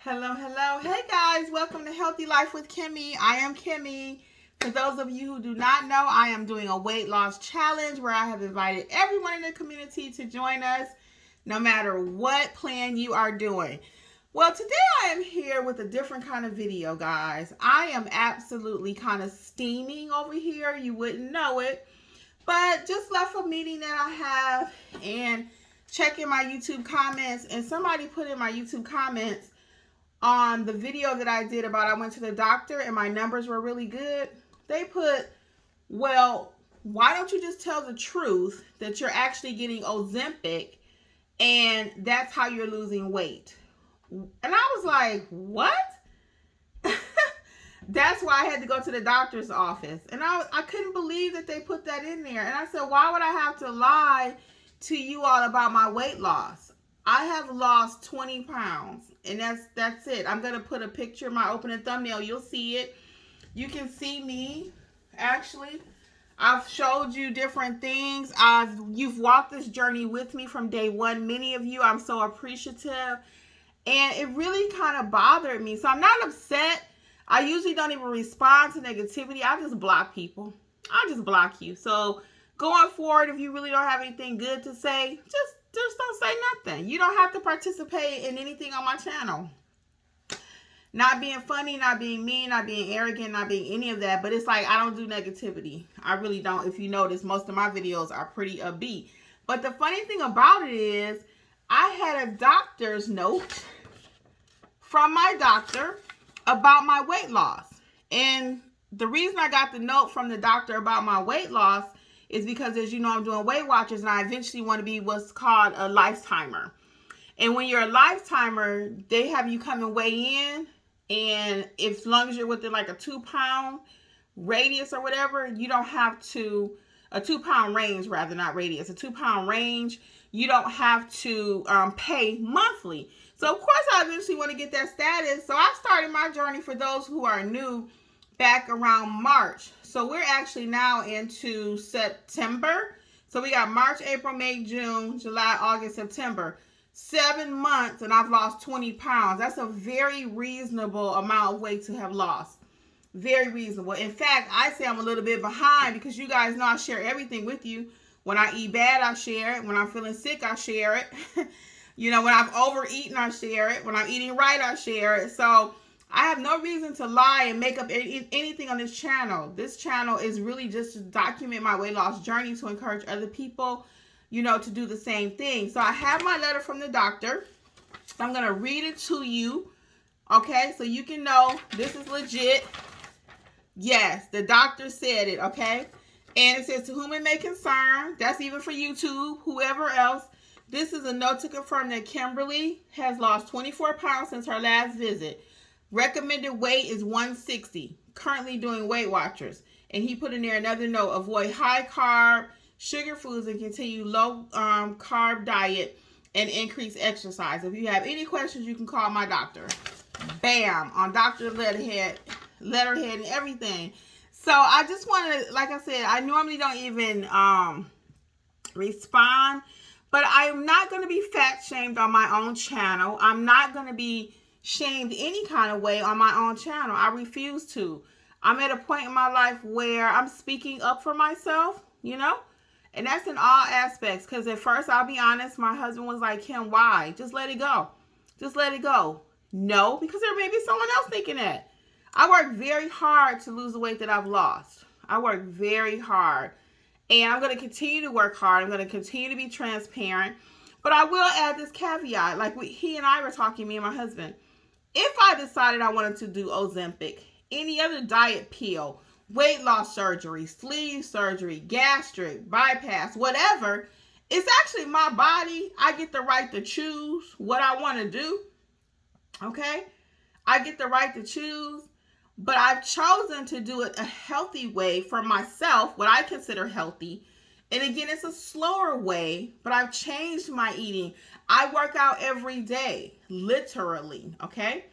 Hello, hello. Hey guys, welcome to Healthy Life with Kimmi. I am Kimmi. For those of you who do not know, I am doing a weight loss challenge where I have invited everyone in the community to join us, no matter what plan you are doing. Well, today I am here with a different kind of video, guys. I am absolutely kind of steaming over here. You wouldn't know it, but just left a meeting that I have and checking my YouTube comments, and somebody put in my YouTube comments on the video that I did about I went to the doctor and my numbers were really good. They put, well, why don't you just tell the truth that you're actually getting Ozempic and that's how you're losing weight? And I was like, what? That's why I had to go to the doctor's office. And I couldn't believe that they put that in there. And I said, why would I have to lie to you all about my weight loss? I have lost 20 pounds, and that's it. I'm going to put a picture, my opening thumbnail. You'll see it. You can see me, actually. I've showed you different things. You've walked this journey with me from day one. Many of you, I'm so appreciative. And it really kind of bothered me. So I'm not upset. I usually don't even respond to negativity. I just block people. I just block you. So going forward, if you really don't have anything good to say, just don't say nothing. You don't have to participate in anything on my channel. Not being funny, not being mean, not being arrogant, not being any of that. But it's like I don't do negativity. I really don't. If you notice, most of my videos are pretty upbeat. But the funny thing about it is I had a doctor's note from my doctor about my weight loss. And the reason I got the note from the doctor about my weight loss is because, as you know, I'm doing Weight Watchers, and I eventually want to be what's called a lifetimer. And when you're a lifetimer, they have you come and weigh in, and as long as you're within like a 2-pound radius or whatever, you don't have to, a 2-pound range rather, not radius, a 2-pound range, you don't have to pay monthly. So of course I eventually want to get that status. So I started my journey, for those who are new, back around March. So we're actually now into September. So we got March, April, May, June, July, August, September. 7 months and I've lost 20 pounds. That's a very reasonable amount of weight to have lost. Very reasonable. In fact, I say I'm a little bit behind because you guys know I share everything with you. When I eat bad, I share it. When I'm feeling sick, I share it. You know, when I've overeaten, I share it. When I'm eating right, I share it. So I have no reason to lie and make up anything on this channel. This channel is really just to document my weight loss journey, to encourage other people, you know, to do the same thing. So I have my letter from the doctor. I'm going to read it to you. Okay, so you can know this is legit. Yes, the doctor said it, okay? And it says, to whom it may concern, that's even for YouTube, whoever else, this is a note to confirm that Kimberly has lost 24 pounds since her last visit. Recommended weight is 160. Currently doing Weight Watchers. And he put in there another note, avoid high carb, sugar foods, and continue low carb diet and increase exercise. If you have any questions, you can call my doctor. Bam, on Dr. letterhead and everything. So I just want to, like I said, I normally don't even respond, but I'm not going to be fat shamed on my own channel. I'm not going to be shamed any kind of way on my own channel. I refuse to. I'm at a point in my life where I'm speaking up for myself, you know, and that's in all aspects. Because at first, I'll be honest, my husband was like, Kim, why? Just let it go. Just let it go. No, because there may be someone else thinking that. I worked very hard to lose the weight that I've lost. I worked very hard. And I'm going to continue to work hard. I'm going to continue to be transparent. But I will add this caveat. Like he and I were talking, me and my husband. If I decided I wanted to do Ozempic, any other diet pill, weight loss surgery, sleeve surgery, gastric, bypass, whatever, it's actually my body. I get the right to choose what I want to do. Okay? I get the right to choose. But I've chosen to do it a healthy way for myself, what I consider healthy. And again, it's a slower way, but I've changed my eating. I work out every day, literally, okay?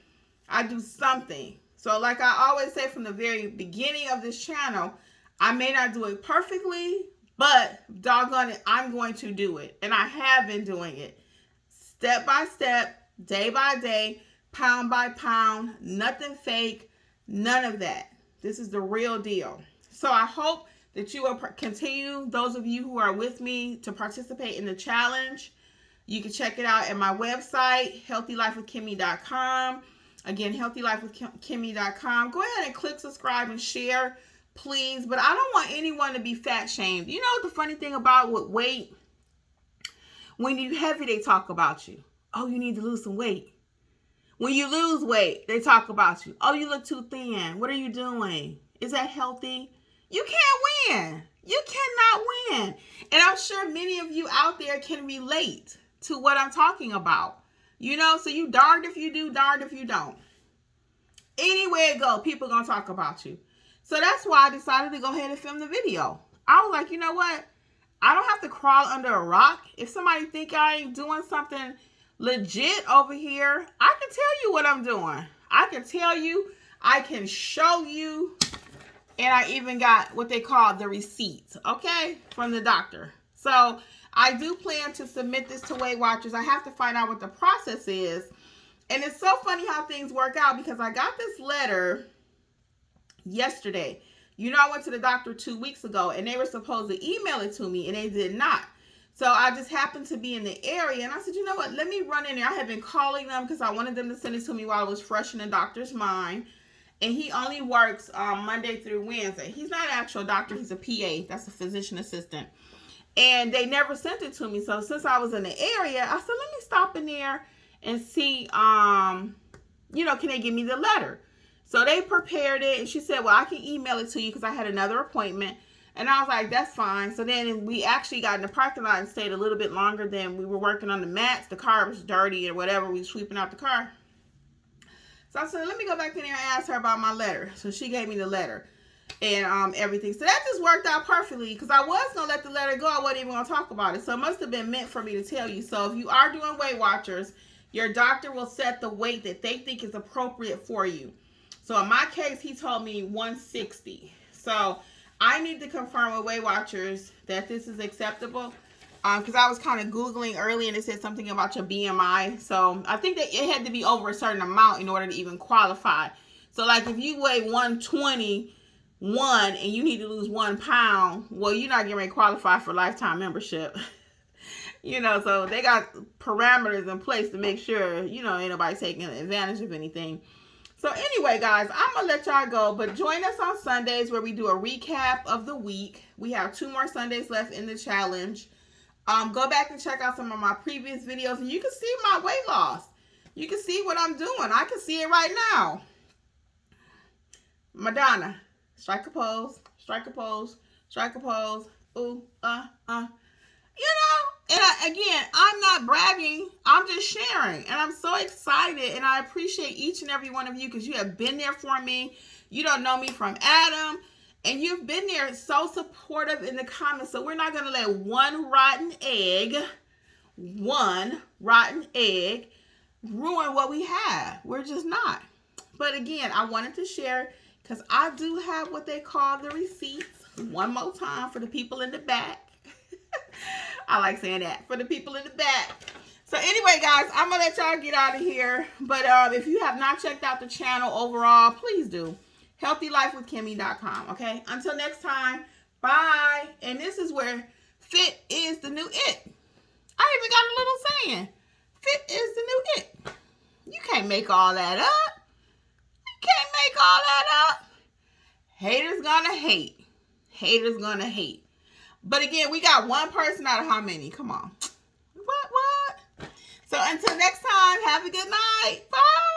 I do something. So like I always say from the very beginning of this channel, I may not do it perfectly, but doggone it, I'm going to do it. And I have been doing it step by step, day by day, pound by pound, nothing fake, none of that. This is the real deal. So I hope that you will continue, those of you who are with me, to participate in the challenge. You can check it out at my website, healthylifewithkimmi.com. Again, healthylifewithkimmi.com. Go ahead and click subscribe and share, please. But I don't want anyone to be fat shamed. You know what the funny thing about with weight? When you're heavy, they talk about you. Oh, you need to lose some weight. When you lose weight, they talk about you. Oh, you look too thin. What are you doing? Is that healthy? You can't win. You cannot win. And I'm sure many of you out there can relate to what I'm talking about. You know, so you darned if you do, darned if you don't. Anywhere it go, people going to talk about you. So that's why I decided to go ahead and film the video. I was like, you know what? I don't have to crawl under a rock. If somebody think I ain't doing something legit over here, I can tell you what I'm doing. I can tell you, I can show you, and I even got what they call the receipts, okay, from the doctor. So I do plan to submit this to Weight Watchers. I have to find out what the process is. And it's so funny how things work out, because I got this letter yesterday. You know, I went to the doctor 2 weeks ago, and they were supposed to email it to me, and they did not. So I just happened to be in the area, and I said, you know what, let me run in there. I had been calling them because I wanted them to send it to me while it was fresh in the doctor's mind. And he only works Monday through Wednesday. He's not an actual doctor. He's a PA. That's a physician assistant. And they never sent it to me. So since I was in the area, I said, let me stop in there and see, you know, can they give me the letter? So they prepared it, and she said, well, I can email it to you because I had another appointment. And I was like, that's fine. So then we actually got in the parking lot and stayed a little bit longer than we were working on the mats. The car was dirty or whatever. We were sweeping out the car. So I said, let me go back in there and ask her about my letter. So she gave me the letter and everything. So that just worked out perfectly, because I was going to let the letter go. I wasn't even going to talk about it. So it must have been meant for me to tell you. So if you are doing Weight Watchers, your doctor will set the weight that they think is appropriate for you. So in my case, he told me 160. So I need to confirm with Weight Watchers that this is acceptable, because I was kind of Googling early and it said something about your BMI. So I think that it had to be over a certain amount in order to even qualify. So like if you weigh 121 and you need to lose 1 pound, well, you're not getting ready to qualify for lifetime membership. You know, so they got parameters in place to make sure, you know, ain't nobody taking advantage of anything. So anyway, guys, I'm going to let y'all go, but join us on Sundays where we do a recap of the week. We have 2 more Sundays left in the challenge. Go back and check out some of my previous videos, and you can see my weight loss. You can see what I'm doing. I can see it right now. Madonna, strike a pose, strike a pose, strike a pose. Ooh, You know, and again, I'm not bragging. I'm just sharing. And I'm so excited. And I appreciate each and every one of you, because you have been there for me. You don't know me from Adam. And you've been there so supportive in the comments. So we're not going to let one rotten egg ruin what we have. We're just not. But again, I wanted to share, because I do have what they call the receipts. One more time for the people in the back. I like saying that, for the people in the back. So anyway, guys, I'm going to let y'all get out of here. But if you have not checked out the channel overall, please do. HealthyLifeWithKimmi.com, okay? Until next time, bye. And this is where fit is the new it. I even got a little saying. Fit is the new it. You can't make all that up. You can't make all that up. Haters gonna hate. Haters gonna hate. But again, we got one person out of how many? Come on. What? So until next time, have a good night. Bye.